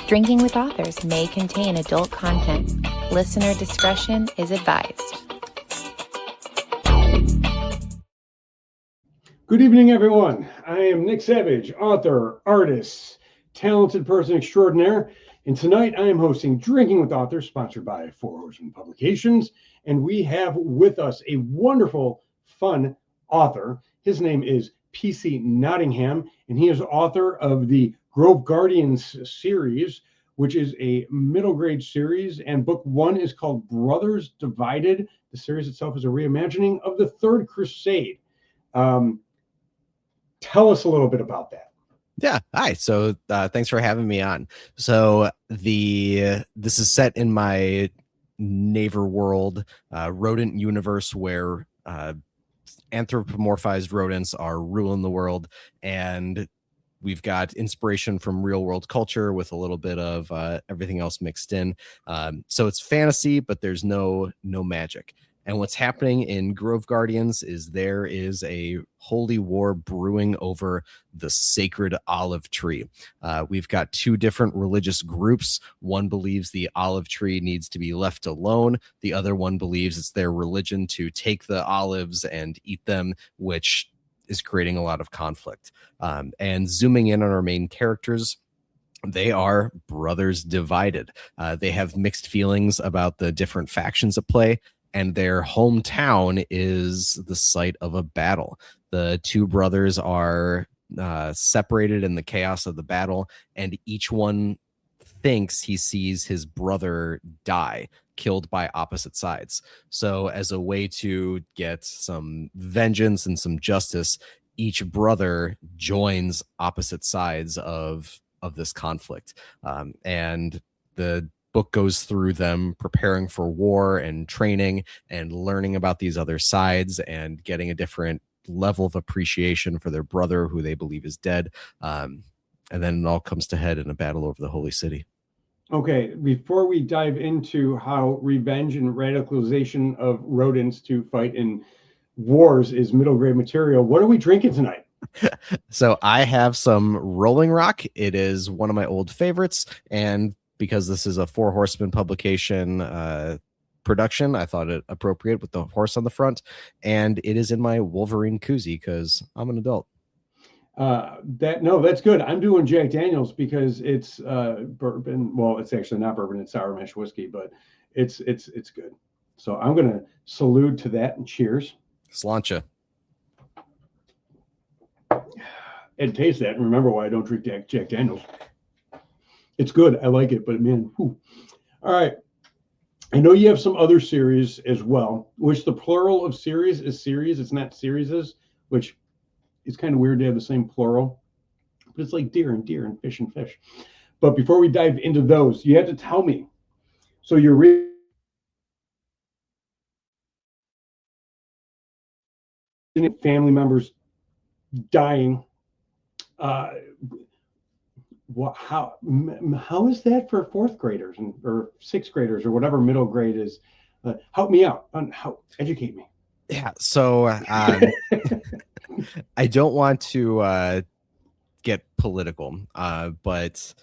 Drinking with Authors may contain adult content. Listener discretion is advised. Good evening, everyone. I am Nick Savage, author, artist, talented person extraordinaire. And tonight I am hosting Drinking with Authors, sponsored by Four Horsemen Publications. And we have with us a wonderful, fun author. His name is PC Nottingham, and he is author of the Grove Guardians series, which is a middle grade series. And book one is called Brothers Divided. The series itself is a reimagining of the Third Crusade. Tell us a little bit about that. Yeah. Hi. So thanks for having me on. So this is set in my Naver world, rodent universe where anthropomorphized rodents are ruling the world, and we've got inspiration from real world culture with a little bit of everything else mixed in. So it's fantasy, but there's no magic. And what's happening in Grove Guardians is there is a holy war brewing over the sacred olive tree. We've got two different religious groups. One believes the olive tree needs to be left alone. The other one believes it's their religion to take the olives and eat them, which is creating a lot of conflict. And zooming in on our main characters, they are brothers divided. They have mixed feelings about the different factions at play, and their hometown is the site of a battle. The two brothers are separated in the chaos of the battle, and each one thinks he sees his brother die, killed by opposite sides. So as a way to get some vengeance and some justice, each brother joins opposite sides of this conflict. And the book goes through them preparing for war and training and learning about these other sides and getting a different level of appreciation for their brother who they believe is dead. And then it all comes to head in a battle over the holy city. Okay, before we dive into how revenge and radicalization of rodents to fight in wars is middle grade material, what are we drinking tonight? So I have some Rolling Rock. It is one of my old favorites, and because this is a Four Horsemen publication production, I thought it appropriate with the horse on the front, and it is in my Wolverine koozie because I'm an adult. That's good. I'm doing Jack Daniels because it's bourbon. Well, it's actually not bourbon; it's sour mash whiskey, but it's good. So I'm gonna salute to that and cheers. Sláinte. And taste that and remember why I don't drink Jack Daniels. It's good. I like it, but man, whew. All right. I know you have some other series as well, which the plural of series is series. It's not serieses, which is kind of weird to have the same plural, but it's like deer and fish and fish. But before we dive into those, you have to tell me. So you're family members dying. How is that for fourth graders or sixth graders or whatever middle grade is? Help me out on educate me. Yeah. So I don't want to get political, but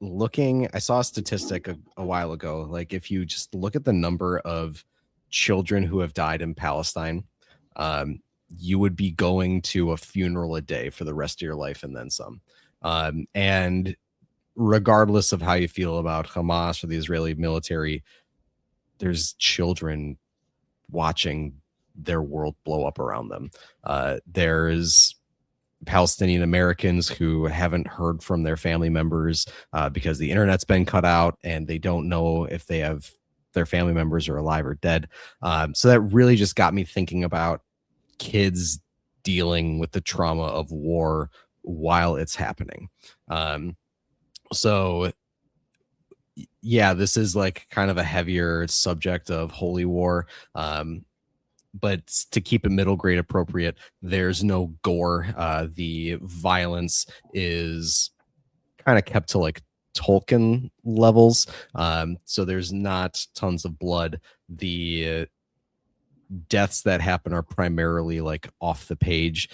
I saw a statistic a while ago. Like if you just look at the number of children who have died in Palestine, you would be going to a funeral a day for the rest of your life and then some. And regardless of how you feel about Hamas or the Israeli military, there's children watching their world blow up around them. There's Palestinian Americans who haven't heard from their family members because the internet's been cut out and they don't know if they have their family members are alive or dead. So that really just got me thinking about kids dealing with the trauma of war while it's happening. So yeah, this is like kind of a heavier subject of holy war. But to keep it middle grade appropriate, there's no gore. The violence is kind of kept to like Tolkien levels. So there's not tons of blood. The deaths that happen are primarily like off the page.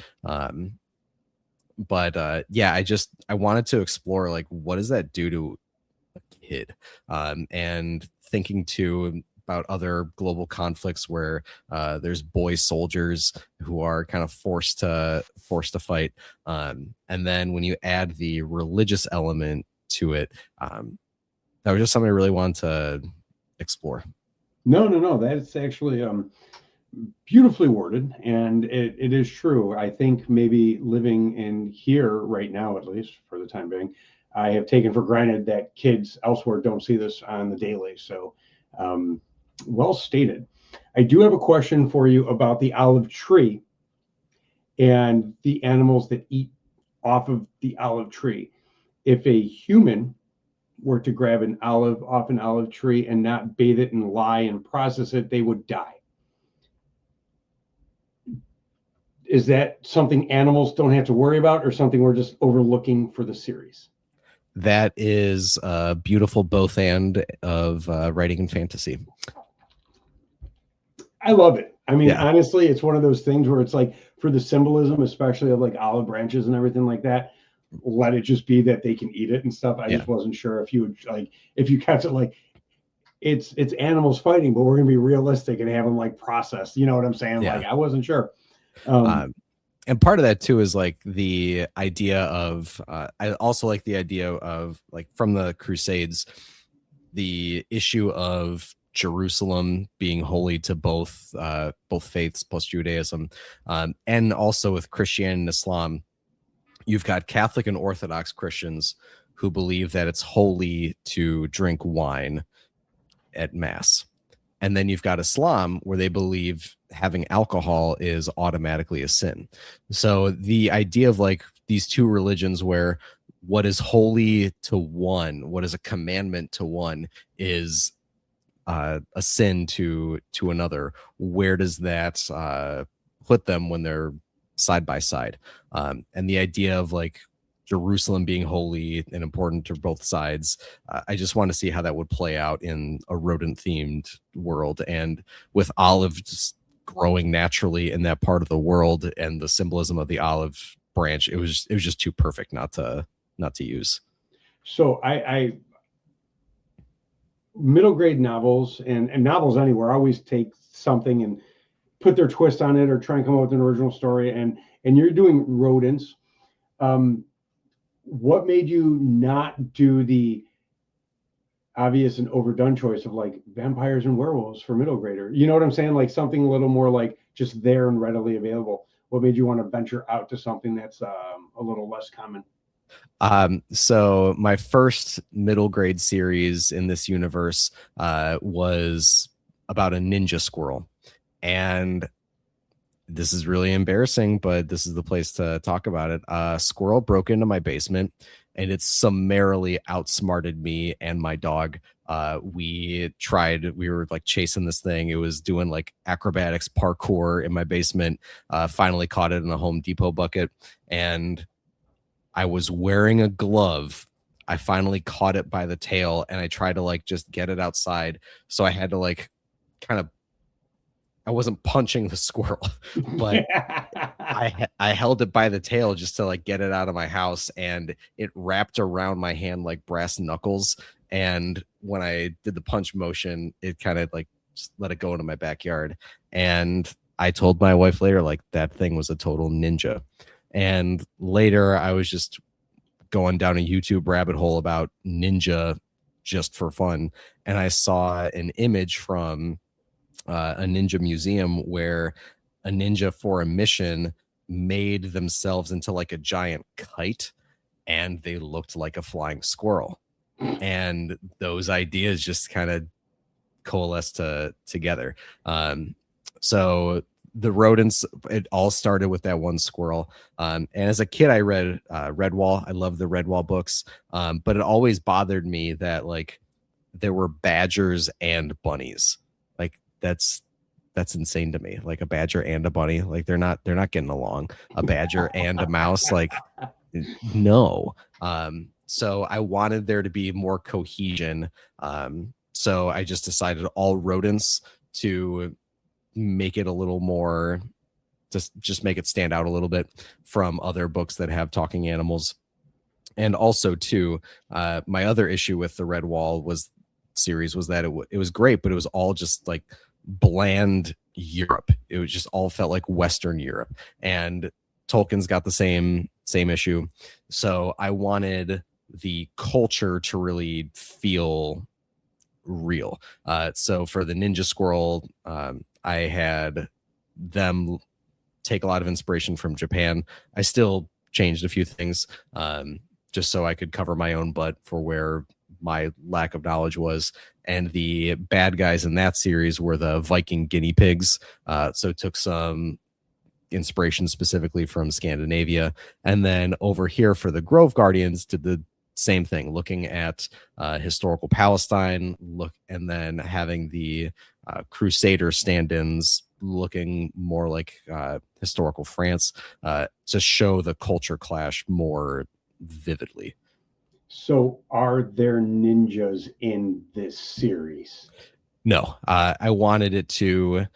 But yeah, I wanted to explore like what does that do to kid, and thinking too about other global conflicts where there's boy soldiers who are kind of forced to fight, and then when you add the religious element to it, that was just something I really wanted to explore. No. That's actually beautifully worded, and it is true. I think maybe living in here right now, at least for the time being, I have taken for granted that kids elsewhere don't see this on the daily. So, well stated. I do have a question for you about the olive tree and the animals that eat off of the olive tree. If a human were to grab an olive off an olive tree and not bathe it in lye and process it, they would die. Is that something animals don't have to worry about, or something we're just overlooking for the series? That is a beautiful both and of writing and fantasy. I love it. I mean, Yeah. honestly, it's one of those things where it's like, for the symbolism, especially of like olive branches and everything like that, let it just be that they can eat it and stuff. I just wasn't sure if you would, like, if you kept it like it's animals fighting, but we're gonna be realistic and have them like processed. You know what I'm saying? Yeah. Like, I wasn't sure. And part of that too is like the idea of I also like the idea of, like, from the Crusades, the issue of Jerusalem being holy to both faiths plus Judaism, and also with Christianity and Islam. You've got Catholic and Orthodox Christians who believe that it's holy to drink wine at Mass. And then you've got Islam, where they believe having alcohol is automatically a sin. So the idea of like these two religions, where what is holy to one, what is a commandment to one, is a sin to another. Where does that put them when they're side by side? And the idea of like Jerusalem being holy and important to both sides, I just want to see how that would play out in a rodent themed world. And with olives growing naturally in that part of the world and the symbolism of the olive branch, it was just too perfect not to use. So I middle grade novels and novels anywhere always take something and put their twist on it, or try and come up with an original story. And you're doing rodents. What made you not do the obvious and overdone choice of like vampires and werewolves for middle grader? You know what I'm saying? Like something a little more like just there and readily available. What made you want to venture out to something that's a little less common? So my first middle grade series in this universe was about a ninja squirrel. And this is really embarrassing, but this is the place to talk about it. A squirrel broke into my basement, and it summarily outsmarted me and my dog. We were like chasing this thing. It was doing like acrobatics parkour in my basement. Finally caught it in a Home Depot bucket, and I was wearing a glove. I finally caught it by the tail, and I tried to like just get it outside. So I had to like kind of, I wasn't punching the squirrel, but I held it by the tail just to like get it out of my house, and it wrapped around my hand like brass knuckles. And when I did the punch motion, it kind of like just let it go into my backyard. And I told my wife later, like, that thing was a total ninja. And later I was just going down a YouTube rabbit hole about ninja just for fun. And I saw an image from a ninja museum where a ninja for a mission made themselves into like a giant kite, and they looked like a flying squirrel. And those ideas just kind of coalesced together. So the rodents, it all started with that one squirrel. And as a kid, I read Redwall. I love the Redwall books. But it always bothered me that like there were badgers and bunnies. Like that's insane to me. Like a badger and a bunny, like they're not getting along. A badger and a mouse, like no. So I wanted there to be more cohesion. So I just decided all rodents, to make it a little more, just make it stand out a little bit from other books that have talking animals. And also too, my other issue with the Redwall series was that it was great, but it was all just like bland Europe. It was just all felt like Western Europe, and Tolkien's got the same issue. So I wanted the culture to really feel real. So for the Ninja Squirrel, I had them take a lot of inspiration from Japan. I still changed a few things, just so I could cover my own butt for where my lack of knowledge was. And the bad guys in that series were the Viking guinea pigs. So took some inspiration specifically from Scandinavia. And then over here for the Grove Guardians did the same thing, looking at historical Palestine, and then having the Crusader stand-ins looking more like historical France, to show the culture clash more vividly. So are there ninjas in this series? No, I wanted it to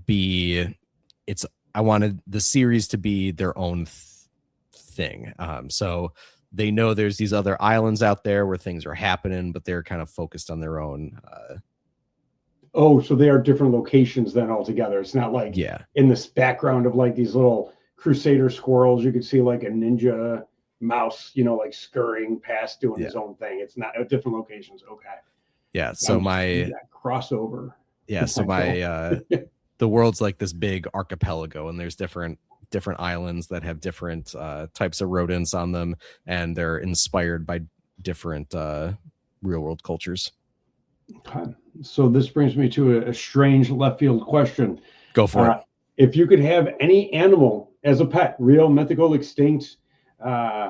be, I wanted the series to be their own thing. So they know there's these other islands out there where things are happening, but they're kind of focused on their own. Oh, so they are different locations then altogether. It's not like in this background of like these little Crusader squirrels, you could see like a ninja mouse, like scurrying past doing his own thing. It's not at different locations. Okay. Yeah. So my crossover. Yeah. So my the world's like this big archipelago, and there's different islands that have different types of rodents on them, and they're inspired by different real world cultures. Okay. So this brings me to a strange left field question. Go for it. If you could have any animal as a pet, real, mythical, extinct, what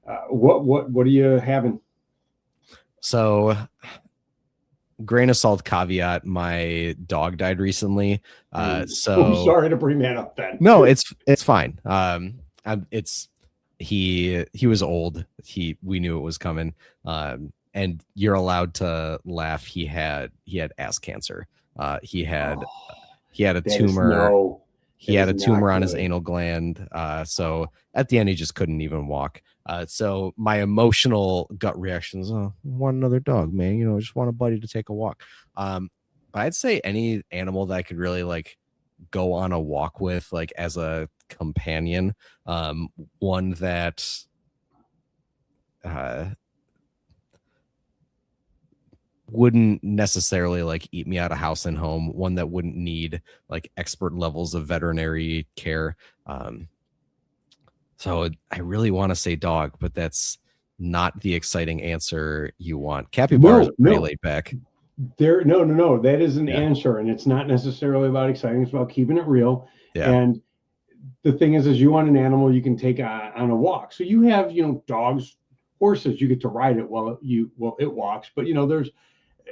are you having? So, grain of salt caveat, my dog died recently. So I'm sorry to bring that up then. No, it's fine. He was old. We knew it was coming. And you're allowed to laugh. He had ass cancer. He had a tumor. He had a tumor on his anal gland. So at the end, he just couldn't even walk. So my emotional gut reaction is, oh, I want another dog, man. I just want a buddy to take a walk. But I'd say any animal that I could really like go on a walk with, like as a companion. One that wouldn't necessarily like eat me out of house and home, one that wouldn't need like expert levels of veterinary care. So I really want to say dog, but that's not the exciting answer you want. Capybaras are pretty laid back. No. That is an answer, and it's not necessarily about exciting. It's about keeping it real. Yeah. And the thing is you want an animal you can take on a walk. So you have, dogs, horses, you get to ride it while it walks. But there's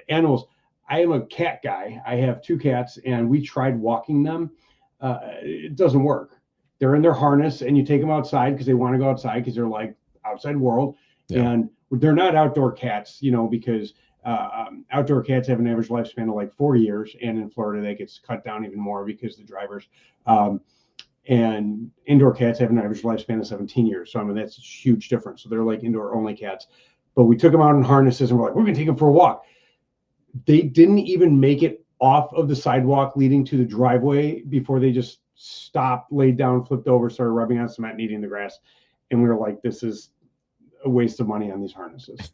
animals. I am a cat guy. I have 2 cats, and we tried walking them. It doesn't work. They're in their harness, and you take them outside because they want to go outside because they're like outside world. Yeah. And they're not outdoor cats, because outdoor cats have an average lifespan of like 40 years. And in Florida, that gets cut down even more because the drivers, and indoor cats have an average lifespan of 17 years. So, that's a huge difference. So they're like indoor only cats. But we took them out in harnesses, and we're like, we're going to take them for a walk. They didn't even make it off of the sidewalk leading to the driveway before they just stopped, laid down, flipped over, started rubbing on cement and eating the grass. And we were like, this is a waste of money on these harnesses.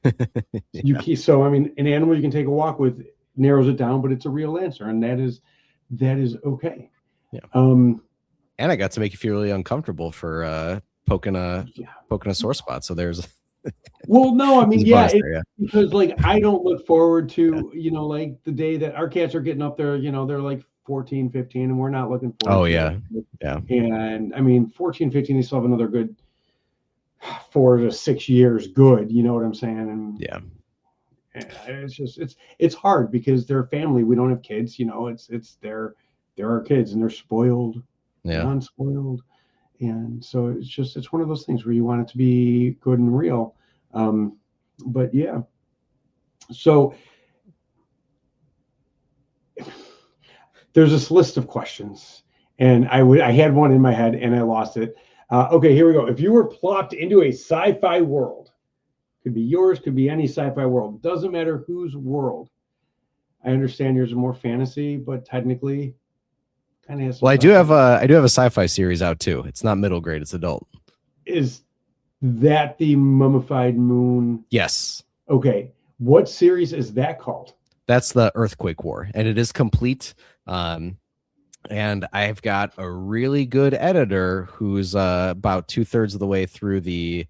So, an animal you can take a walk with narrows it down, but it's a real answer. And that is okay. Yeah. And I got to make you feel really uncomfortable for poking a sore spot. So there's well, no, because like I don't look forward to like the day that our cats are getting up there, they're like 14, 15, and we're not looking forward to it. And 14, 15, they still have another good 4 to 6 years good, you know what I'm saying? And it's just it's hard because they're family. We don't have kids, they're our kids, and they're spoiled, unspoiled. And so it's one of those things where you want it to be good and real. But yeah. So there's this list of questions, and I had one in my head and I lost it. Okay, here we go. If you were plopped into a sci-fi world, Could be yours, could be any sci-fi world. Doesn't matter whose world. I understand yours is more fantasy, but technically kind of has some Well, I do sci-fi. have a sci-fi series out too. It's not middle grade, it's adult. Is that the Mummified Moon? Yes. Okay. What series is that called? That's the Earthquake War, and it is complete. And I've got a really good editor who's about 2/3 of the way through the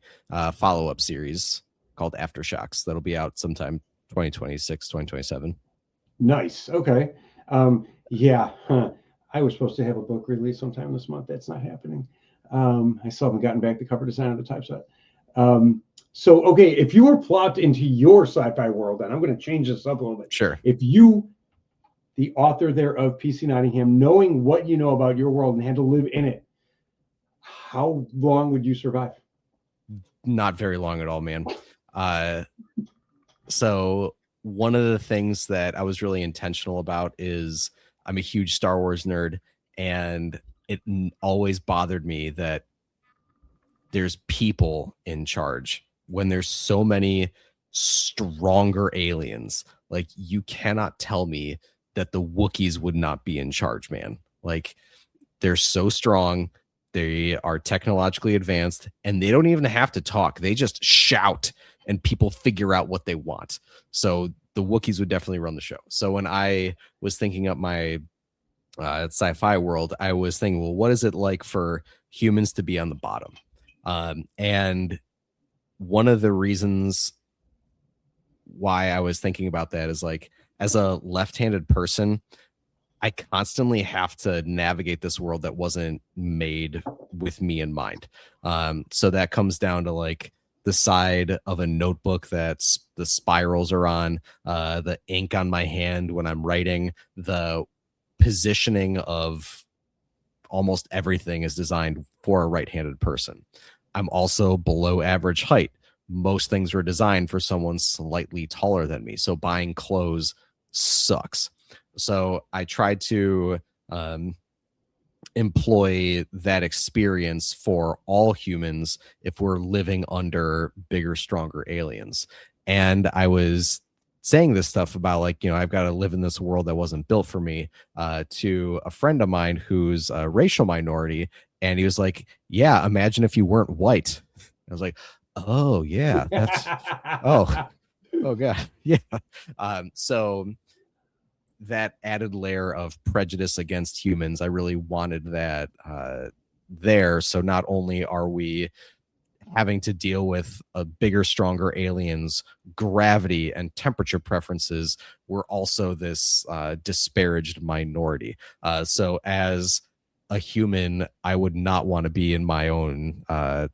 follow-up series called Aftershocks. That'll be out sometime 2026, 2027. Nice. Okay. Yeah. I was supposed to have a book release sometime this month. That's not happening. I still haven't gotten back the cover design of the typeset. So, okay, if you were plopped into your sci-fi world, and I'm going to change this up a little bit. Sure. If you, the author there of PC Nottingham, knowing what you know about your world and had to live in it, how long would you survive? Not very long at all, man. So one of the things that I was really intentional about is I'm a huge Star Wars nerd, and it always bothered me that there's people in charge when there's so many stronger aliens. Like, you cannot tell me that the Wookiees would not be in charge, man. Like, they're so strong. They are technologically advanced, and they don't even have to talk. They just shout, and people figure out what they want. So the Wookiees would definitely run the show. So when I was thinking up my sci-fi world, I was thinking, well, what is it like for humans to be on the bottom? And one of the reasons why I was thinking about that is, like, as a left-handed person, I constantly have to navigate this world that wasn't made with me in mind. So that comes down to, like, the side of a notebook that the spirals are on, the ink on my hand when I'm writing, the positioning of almost everything is designed for a right-handed person. I'm also below average height. Most things were designed for someone slightly taller than me. So buying clothes sucks. So I tried to employ that experience for all humans if we're living under bigger, stronger aliens. And I was saying this stuff about, like, you know, I've got to live in this world that wasn't built for me, to a friend of mine who's a racial minority. And he was like, yeah, imagine if you weren't white. I was like, oh yeah, that's, oh God. Yeah. So that added layer of prejudice against humans, I really wanted that there. So not only are we having to deal with a bigger, stronger aliens, gravity and temperature preferences, we're also this disparaged minority. So as a human, I would not want to be in my own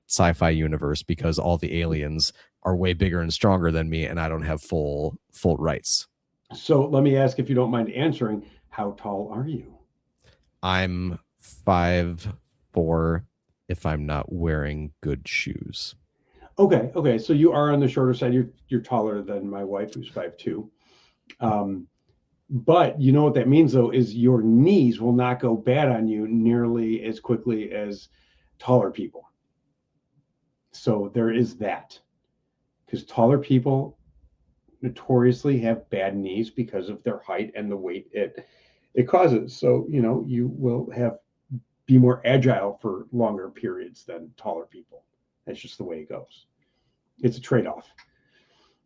sci-fi universe because all the aliens are way bigger and stronger than me, and I don't have full rights. So let me ask, if you don't mind answering, how tall are you? I'm 5'4" if I'm not wearing good shoes. Okay. So you are on the shorter side. You're taller than my wife, who's 5'2". But you know what that means, though, is your knees will not go bad on you nearly as quickly as taller people. So there is that, because taller people notoriously have bad knees because of their height and the weight it causes. So, you know, you will be more agile for longer periods than taller people. That's just the way it goes. It's a trade-off.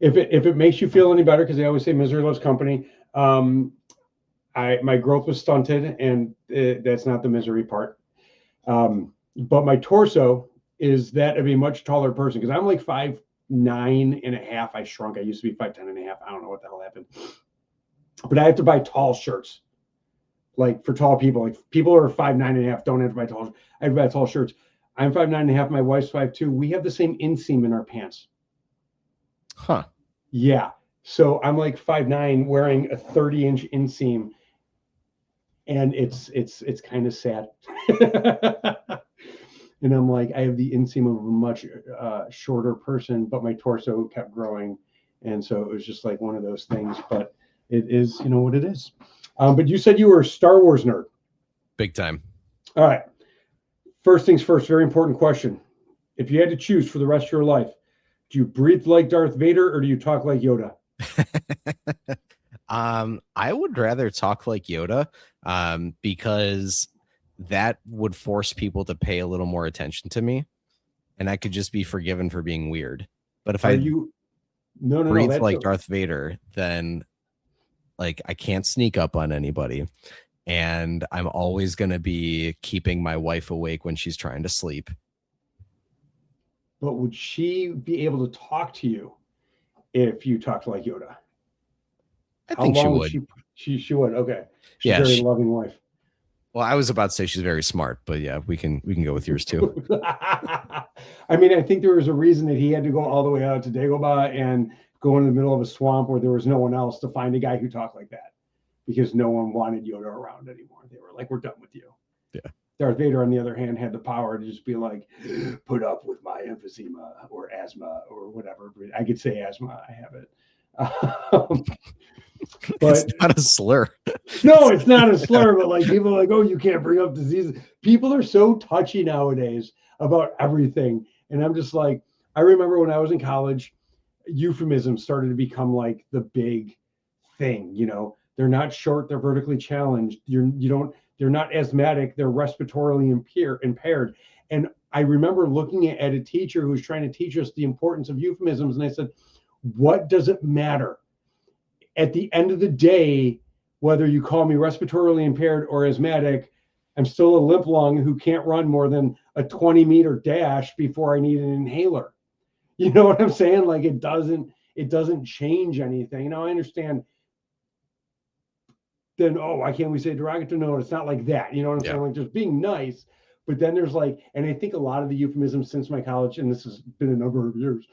If it makes you feel any better, because they always say misery loves company. My growth was stunted, and that's not the misery part. But my torso is that of a much taller person, because I'm like 5'9.5". I shrunk. I used to be 5'10.5". I don't know what the hell happened. But I have to buy tall shirts. Like, for tall people, like people who are 5'9.5" don't have to buy tall. I have to buy tall shirts. I'm 5'9.5". My wife's 5'2". We have the same inseam in our pants. Huh. Yeah. So I'm like 5'9", wearing a 30-inch inseam, and it's kind of sad. And I'm like, I have the inseam of a much shorter person, but my torso kept growing, and so it was just like one of those things. But it is, you know what it is. But you said you were a Star Wars nerd. Big time. All right. First things first, very important question. If you had to choose for the rest of your life Do you breathe like Darth Vader or do you talk like Yoda? I would rather talk like Yoda, because that would force people to pay a little more attention to me, and I could just be forgiven for being weird. But if Are I you? No. breathe That's like Darth Vader, then like I can't sneak up on anybody, and I'm always going to be keeping my wife awake when she's trying to sleep. But would she be able to talk to you if you talked like Yoda? I think she would. She would. Okay. She's Yeah, a very loving wife. Well, I was about to say she's very smart, but yeah, we can go with yours too. I mean, I think there was a reason that he had to go all the way out to Dagobah and go in the middle of a swamp where there was no one else to find a guy who talked like that, because no one wanted Yoda around anymore. They were like, "We're done with you." Yeah. Darth Vader, on the other hand, had the power to just be like, "Put up with my emphysema or asthma or whatever." I could say asthma. I have it. But it's not a slur. No, it's not a slur, but like people are like, oh, you can't bring up diseases. People are so touchy nowadays about everything. And I'm just like, I remember when I was in college, euphemisms started to become like the big thing. You know, they're not short, they're vertically challenged. They're not asthmatic, they're respiratorily impaired. And I remember looking at a teacher who was trying to teach us the importance of euphemisms. And I said, what does it matter? At the end of the day, whether you call me respiratorily impaired or asthmatic, I'm still a limp lung who can't run more than a 20-meter dash before I need an inhaler. You know what I'm saying? Like it doesn't change anything. Now I understand. Then, why can't we say derogatory? No, it's not like that. You know what I'm saying? Like just being nice. But then there's like, and I think a lot of the euphemisms since my college, and this has been a number of years,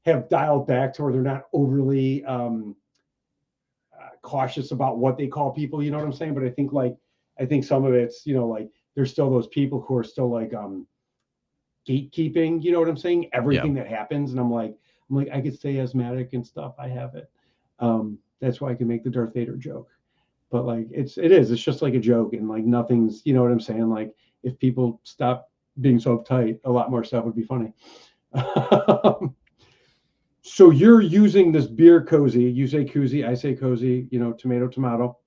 have dialed back to where they're not overly cautious about what they call people, you know what I'm saying? But I think some of it's, like there's still those people who are still like gatekeeping, you know what I'm saying? Everything that happens. And I'm like, I could say asthmatic and stuff. I have it. That's why I can make the Darth Vader joke. But like it's just like a joke, and like nothing's, you know what I'm saying? Like if people stop being so uptight, a lot more stuff would be funny. So you're using this beer cozy. You say koozie, I say cozy, tomato, tomato.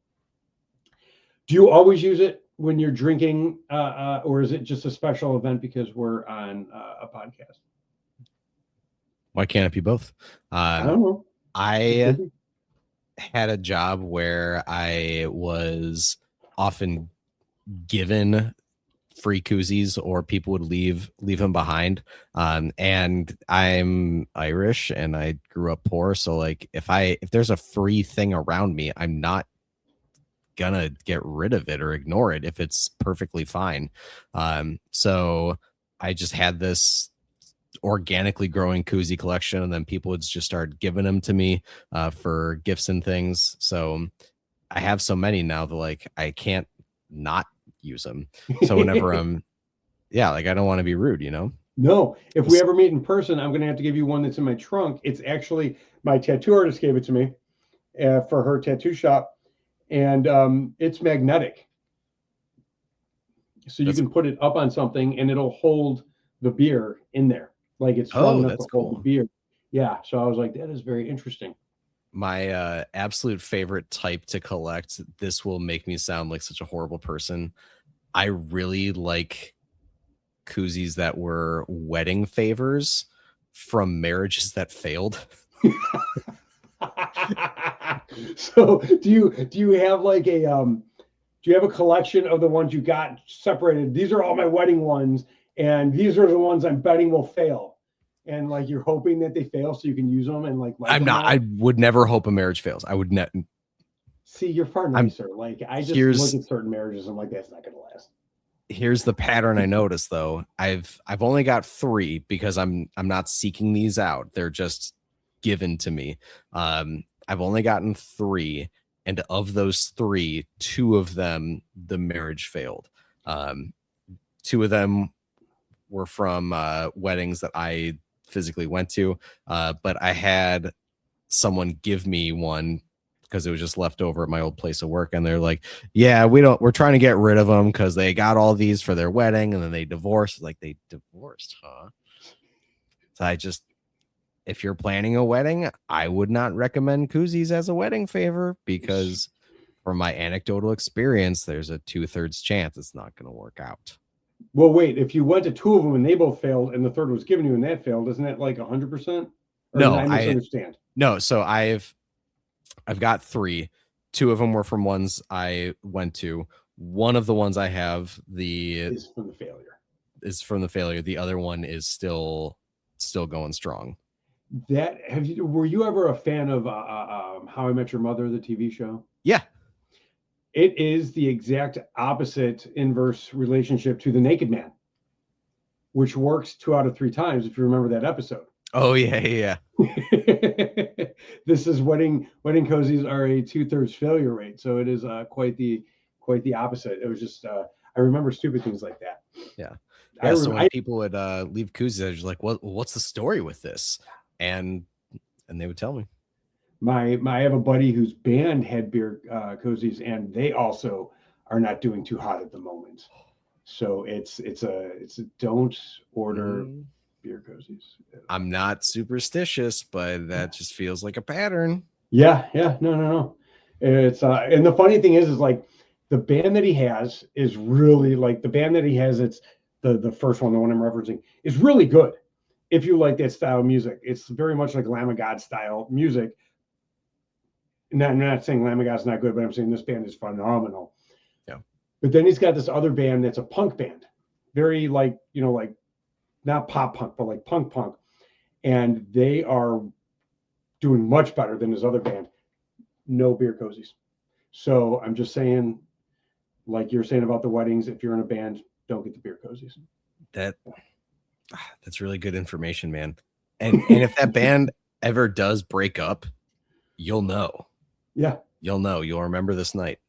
Do you always use it when you're drinking, or is it just a special event because we're on a podcast? Why can't it be both? I don't know. I had a job where I was often given free koozies, or people would leave them behind. And I'm Irish and I grew up poor. So like if there's a free thing around me, I'm not gonna get rid of it or ignore it if it's perfectly fine. So I just had this organically growing koozie collection, and then people would just start giving them to me for gifts and things. So I have so many now that like I can't not use them. So whenever I don't want to be rude, No, if we ever meet in person, I'm going to have to give you one that's in my trunk. It's actually my tattoo artist gave it to me for her tattoo shop, and it's magnetic. So you can put it up on something and it'll hold the beer in there. Like it's strong enough to hold the beer. Yeah. So I was like, that is very interesting. My absolute favorite type to collect, this will make me sound like such a horrible person. I really like koozies that were wedding favors from marriages that failed. So do you have like do you have a collection of the ones you got separated? These are all my wedding ones, and these are the ones I'm betting will fail. And like you're hoping that they fail so you can use them and like I would never hope a marriage fails. I would not. See, you're far nicer. Like I just look at certain marriages and I'm like, that's not gonna last. Here's the pattern I noticed though. I've only got 3 because I'm not seeking these out. They're just given to me. I've only gotten 3, and of those 3, 2 of them the marriage failed. 2 of them were from weddings that I physically went to, but I had someone give me one because it was just left over at my old place of work, and they're like, yeah, we're trying to get rid of them because they got all these for their wedding and then they divorced. Like, they divorced, huh? So I just if you're planning a wedding, I would not recommend koozies as a wedding favor because from my anecdotal experience, there's a 2/3 chance it's not going to work out. Well, wait, if you went to two of them and they both failed and the third was given you and that failed, isn't that like 100%? No, I misunderstand. No, so I've got 3. 2 of them were from ones I went to. One of the ones I have Is from the failure. The other one is still going strong. Were you ever a fan of How I Met Your Mother, the TV show? Yeah. It is the exact opposite inverse relationship to The Naked Man, which works 2 out of 3 times if you remember that episode. Oh yeah. This is wedding cozies are a 2/3 failure rate, so it is quite the opposite. It was just I remember stupid things like that. Yeah. So when people would leave koozies, I was just like, what's the story with this? And they would tell me. I have a buddy whose band had beer cozies, and they also are not doing too hot at the moment. So it's a don't order beer cozies. I'm not superstitious, but that just feels like a pattern. Yeah. No. It's and the funny thing is like the band that he has is really like the band that he has. It's the first one, the one I'm referencing, is really good. If you like that style of music, it's very much like Lamb of God style music. I'm not saying Lamb of God's not good, but I'm saying this band is phenomenal. Yeah. But then he's got this other band that's a punk band, very like not pop punk, but like punk, and they are doing much better than his other band. No beer cozies. So I'm just saying, like you're saying about the weddings, if you're in a band, don't get the beer cozies. That's really good information, man. And if that band ever does break up, you'll know. Yeah. You'll know. You'll remember this night.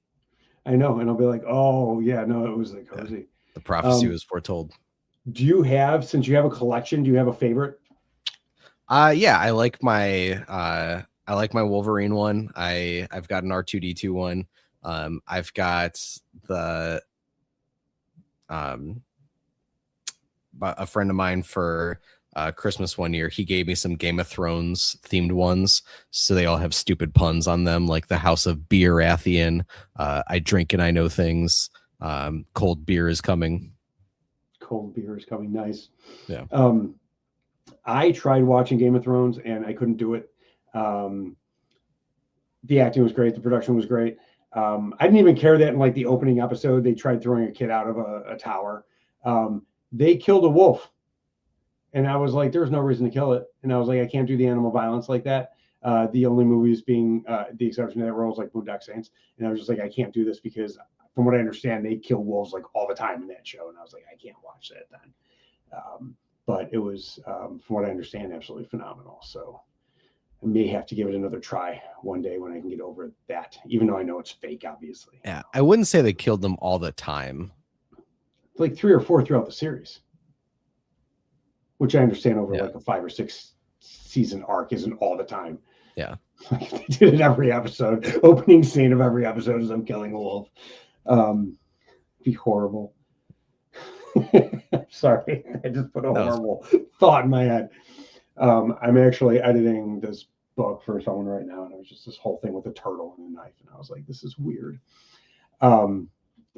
I know. And I'll be like, oh, yeah, no, it was the cozy. Yeah. The prophecy was foretold. Do you have, since you have a collection, do you have a favorite? Yeah, I like my Wolverine one. I've got an R2D2 one. I've got the a friend of mine for Christmas one year, he gave me some Game of Thrones themed ones, so they all have stupid puns on them, like the House of Beer Athian, I drink and I know things, cold beer is coming. Nice. Yeah. I tried watching Game of Thrones and I couldn't do it. The acting was great, the production was great. I didn't even care that in like the opening episode they tried throwing a kid out of a tower. They killed a wolf. And I was like, there's no reason to kill it. And I was like, I can't do the animal violence like that. The only movies being the exception to that rule is like Boondock Saints. And I was just like, I can't do this because from what I understand, they kill wolves like all the time in that show. And I was like, I can't watch that then. But it was, from what I understand, absolutely phenomenal. So I may have to give it another try one day when I can get over that, even though I know it's fake, obviously. Yeah, I wouldn't say they killed them all the time. Like 3 or 4 throughout the series. Which I understand over like a 5 or 6 season arc isn't all the time. Yeah. Like they did it every episode. Opening scene of every episode is them killing a wolf. Be horrible. Sorry. I just put a horrible thought in my head. I'm actually editing this book for someone right now, and it was just this whole thing with a turtle and a knife. And I was like, this is weird.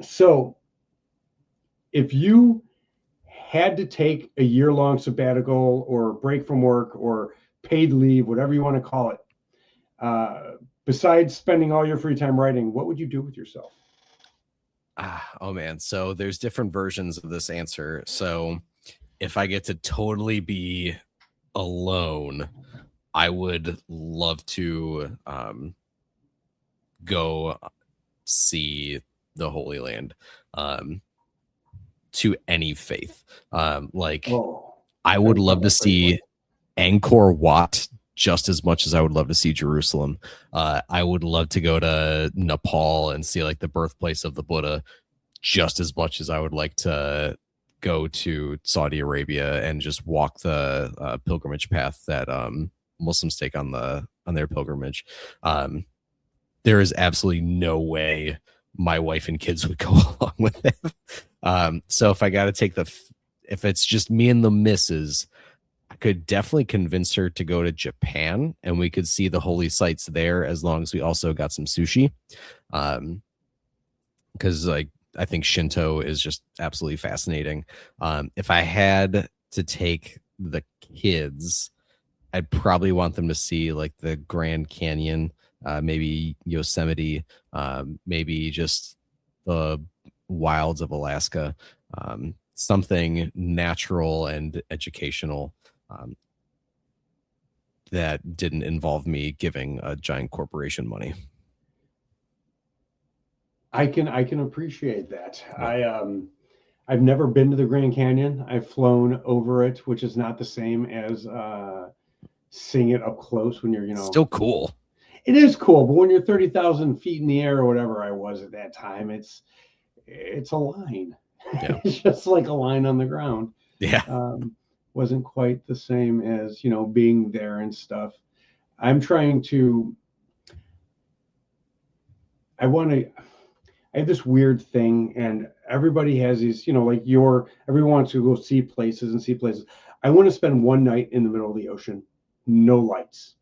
So if you had to take a year-long sabbatical or break from work or paid leave, whatever you want to call it, besides spending all your free time writing, what would you do with yourself? Oh man, so there's different versions of this answer. So if I get to totally be alone, I would love to go see the Holy Land. To any faith. I would love to see Angkor Wat just as much as I would love to see Jerusalem. I would love to go to Nepal and see like the birthplace of the Buddha just as much as I would like to go to Saudi Arabia and just walk the pilgrimage path that Muslims take on their pilgrimage. There is absolutely no way my wife and kids would go along with it. So if I got to take if it's just me and the missus, I could definitely convince her to go to Japan, and we could see the holy sites there, as long as we also got some sushi. Because like I think Shinto is just absolutely fascinating. If I had to take the kids, I'd probably want them to see like the Grand Canyon, maybe Yosemite, maybe just the wilds of Alaska, something natural and educational, that didn't involve me giving a giant corporation money. I can appreciate that. I've never been to the Grand Canyon. I've flown over it, which is not the same as seeing it up close when you're, Still cool. It is cool, but when you're 30,000 feet in the air or whatever I was at that time, it's a line. Yeah. It's just like a line on the ground. Yeah. Wasn't quite the same as, being there and stuff. I'm trying to, I have this weird thing, and everybody has these, like everyone wants to go see places. I want to spend one night in the middle of the ocean, no lights.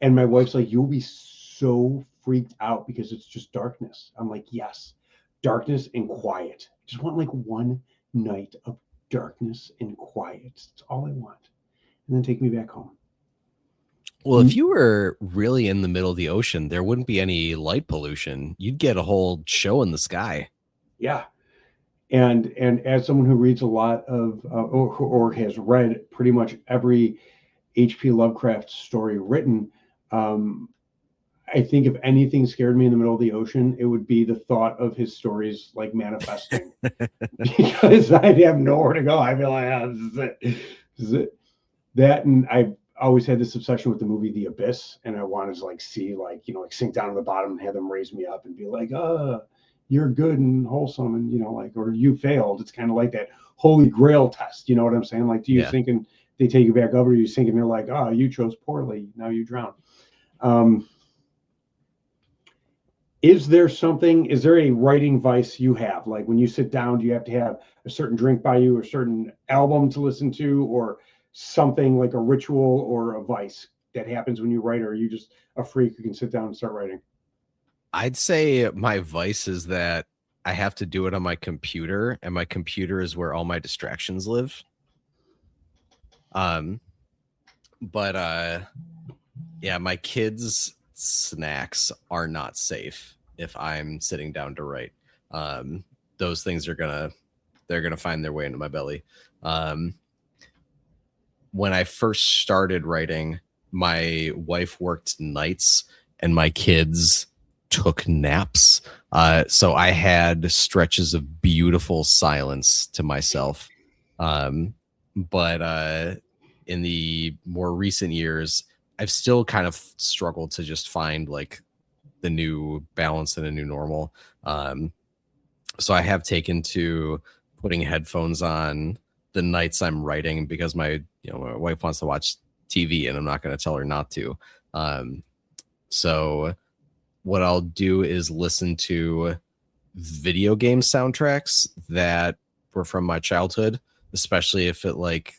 And my wife's like, you'll be so freaked out because it's just darkness. I'm like, yes, darkness and quiet. I just want like one night of darkness and quiet. That's all I want. And then take me back home. Well, if you were really in the middle of the ocean, there wouldn't be any light pollution. You'd get a whole show in the sky. Yeah. And as someone who reads a lot of or has read pretty much every H.P. Lovecraft story written, I think if anything scared me in the middle of the ocean, it would be the thought of his stories like manifesting. Because I'd have nowhere to go. I'd be like, oh, this is it. That, and I've always had this obsession with the movie The Abyss, and I wanted to like see like sink down to the bottom and have them raise me up and be like, you're good and wholesome, and or you failed. It's kind of like that Holy Grail test. You know what I'm saying? Like, do you think and they take you back up, or you sink and they're like, you chose poorly, now you drown. Is there a writing vice you have? Like when you sit down, do you have to have a certain drink by you, or a certain album to listen to, or something like a ritual or a vice that happens when you write, or are you just a freak who can sit down and start writing? I'd say my vice is that I have to do it on my computer, and my computer is where all my distractions live. Yeah, my kids' snacks are not safe if I'm sitting down to write. Those things they're gonna find their way into my belly. When I first started writing, my wife worked nights and my kids took naps. So I had stretches of beautiful silence to myself. But in the more recent years, I've still kind of struggled to just find like the new balance and a new normal. So I have taken to putting headphones on the nights I'm writing, because my wife wants to watch TV and I'm not going to tell her not to. So what I'll do is listen to video game soundtracks that were from my childhood, especially if it like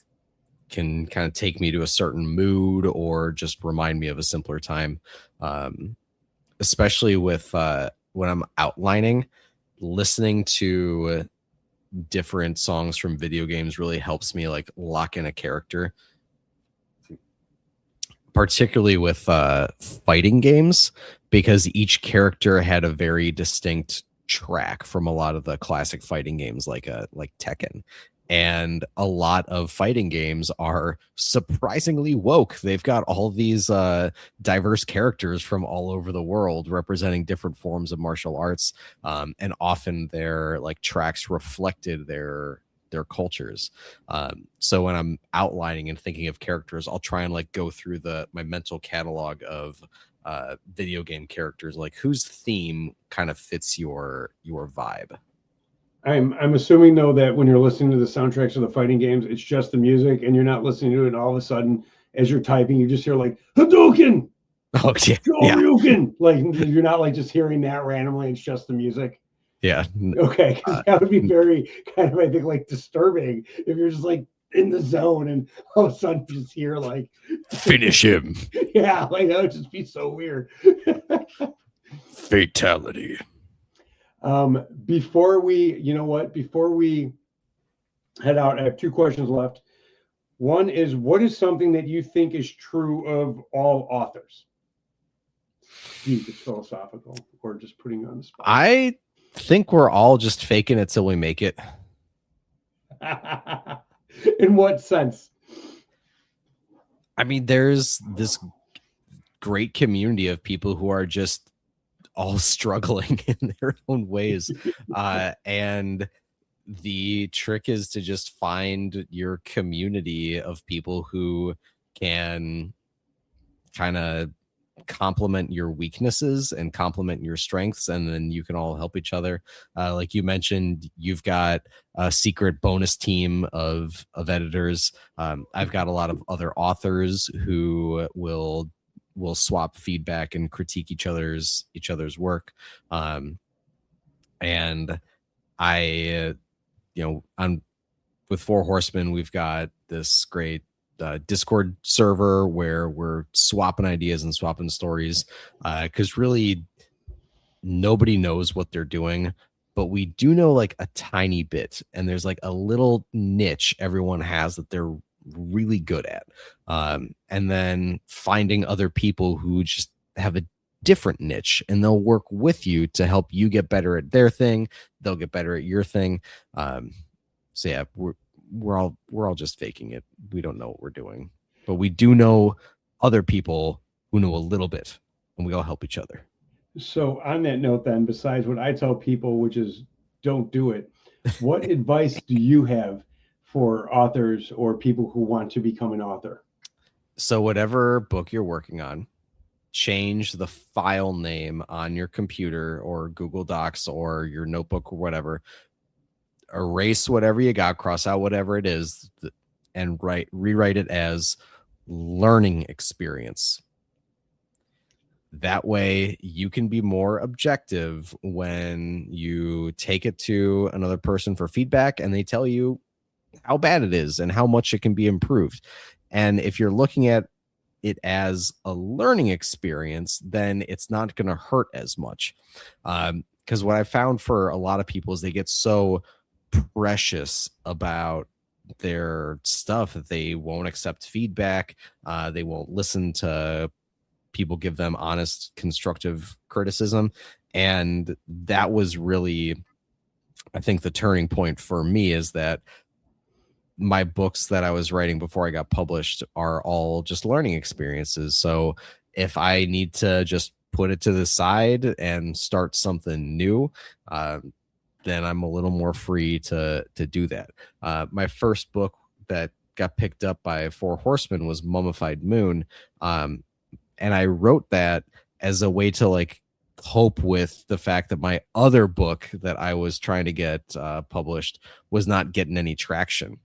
can kind of take me to a certain mood or just remind me of a simpler time. Especially with when I'm outlining, listening to different songs from video games really helps me like lock in a character, particularly with fighting games, because each character had a very distinct track from a lot of the classic fighting games like Tekken. And a lot of fighting games are surprisingly woke. They've got all these diverse characters from all over the world representing different forms of martial arts. And often their like tracks reflected their cultures. So when I'm outlining and thinking of characters, I'll try and like go through my mental catalog of video game characters, like whose theme kind of fits your vibe. I'm assuming though that when you're listening to the soundtracks of the fighting games, it's just the music and you're not listening to it, and all of a sudden as you're typing you just hear like Hadouken, Shoryuken. Like you're not like just hearing that randomly, it's just the music. Yeah. Okay, because that would be very kind of, I think, like disturbing if you're just like in the zone, and all of a sudden you just hear like, Finish him. yeah, like that would just be so weird. Fatality. Before we head out, I have two questions left. One is, what is something that you think is true of all authors? Deep, it's philosophical, or just putting you on the spot. I think we're all just faking it till we make it. In what sense? I mean, there's this great community of people who are just all struggling in their own ways. And the trick is to just find your community of people who can kind of complement your weaknesses and complement your strengths, and then you can all help each other. Like you mentioned, you've got a secret bonus team of editors. I've got a lot of other authors who will swap feedback and critique each other's work. And I with Four Horsemen, we've got this great Discord server where we're swapping ideas and swapping stories, because really nobody knows what they're doing, but we do know like a tiny bit, and there's like a little niche everyone has that they're really good at, and then finding other people who just have a different niche, and they'll work with you to help you get better at their thing. They'll get better at your thing. So yeah, we're all just faking it. We don't know what we're doing, but we do know other people who know a little bit, and we all help each other. So on that note, then, besides what I tell people, which is don't do it, what advice do you have for authors or people who want to become an author? So whatever book you're working on, change the file name on your computer or Google Docs or your notebook or whatever. Erase whatever you got, cross out whatever it is, and rewrite it as learning experience. That way you can be more objective when you take it to another person for feedback and they tell you how bad it is and how much it can be improved. And if you're looking at it as a learning experience, then it's not going to hurt as much. Because what I found for a lot of people is they get so precious about their stuff that they won't accept feedback. They won't listen to people give them honest, constructive criticism. And that was really, I think, the turning point for me, is that my books that I was writing before I got published are all just learning experiences. So if I need to just put it to the side and start something new, then I'm a little more free to do that. My first book that got picked up by Four Horsemen was Mummified Moon. And I wrote that as a way to like cope with the fact that my other book that I was trying to get published was not getting any traction.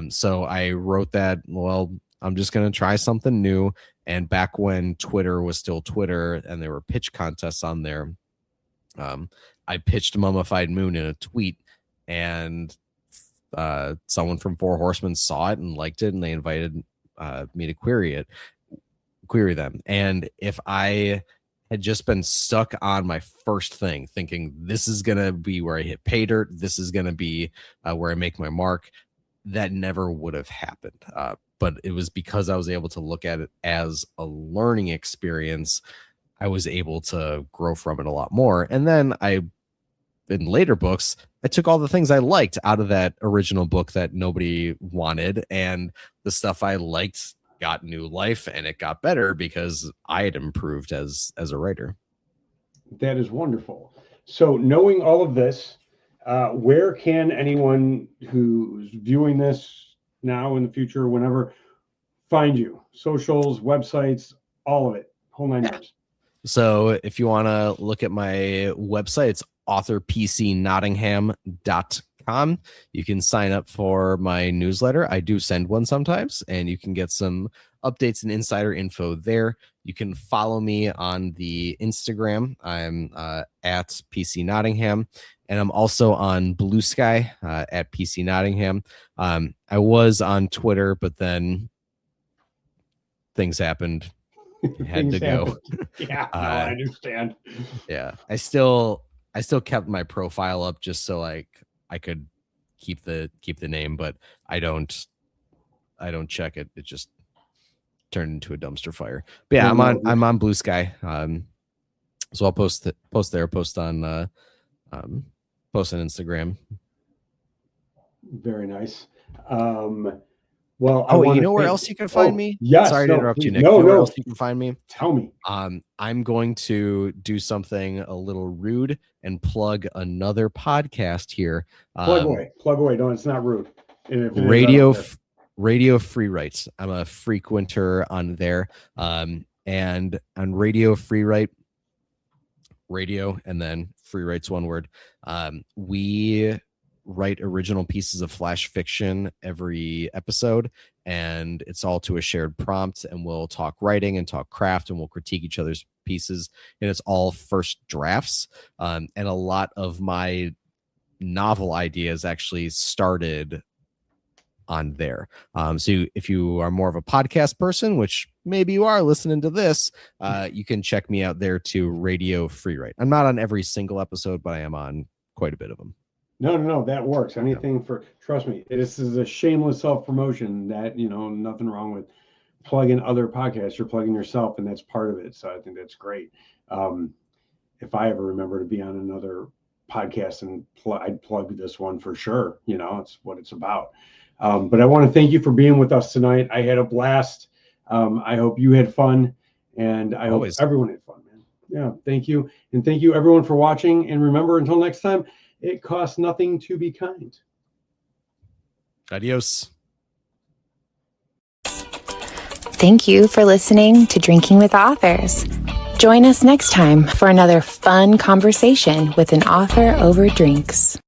So I wrote that, well, I'm just going to try something new. And back when Twitter was still Twitter and there were pitch contests on there, I pitched Mummified Moon in a tweet, and someone from Four Horsemen saw it and liked it, and they invited me to query them. And if I had just been stuck on my first thing, thinking this is going to be where I hit pay dirt, this is going to be where I make my mark, that never would have happened. But it was because I was able to look at it as a learning experience, I was able to grow from it a lot more. And then in later books, I took all the things I liked out of that original book that nobody wanted, and the stuff I liked got new life, and it got better because I had improved as a writer. That is wonderful. So knowing all of this, where can anyone who's viewing this now, in the future, whenever, find you? Socials, websites, all of it, whole nine yards. So if you want to look at my website, it's authorpcnottingham.com. You can sign up for my newsletter. I do send one sometimes, and you can get some updates and insider info there. You can follow me on the Instagram. I'm at PC Nottingham. And I'm also on Blue Sky at PC Nottingham. I was on Twitter, but then things happened. Had to go. Yeah, no, I understand. Yeah, I still kept my profile up just so like I could keep the name, but I don't check it. It just turned into a dumpster fire. But yeah, I'm on Blue Sky. So I'll post there, post on Instagram. Very nice. Well, you know where else you can find me? Yes. Sorry to interrupt you, Nick. No, where else you can find me? Tell me. I'm going to do something a little rude and plug another podcast here. Plug away. No, it's not rude. Radio Free Rights. I'm a frequenter on there. And on Radio Free Right, radio and then Free Rights, one word. We write original pieces of flash fiction every episode, and it's all to a shared prompt, and we'll talk writing and talk craft, and we'll critique each other's pieces, and it's all first drafts. And a lot of my novel ideas actually started on there. So if you are more of a podcast person, which maybe you are listening to this, you can check me out there to Radio Free Right. I'm not on every single episode, but I am on quite a bit of them. No, that works. Anything trust me, this is a shameless self-promotion that, nothing wrong with plugging other podcasts. You're plugging yourself, and that's part of it. So I think that's great. If I ever remember to be on another podcast, and I'd plug this one for sure. It's what it's about. But I want to thank you for being with us tonight. I had a blast. I hope you had fun, and I hope everyone had fun, man. Yeah, thank you. And thank you everyone for watching. And remember, until next time, it costs nothing to be kind. Adios. Thank you for listening to Drinking with Authors. Join us next time for another fun conversation with an author over drinks.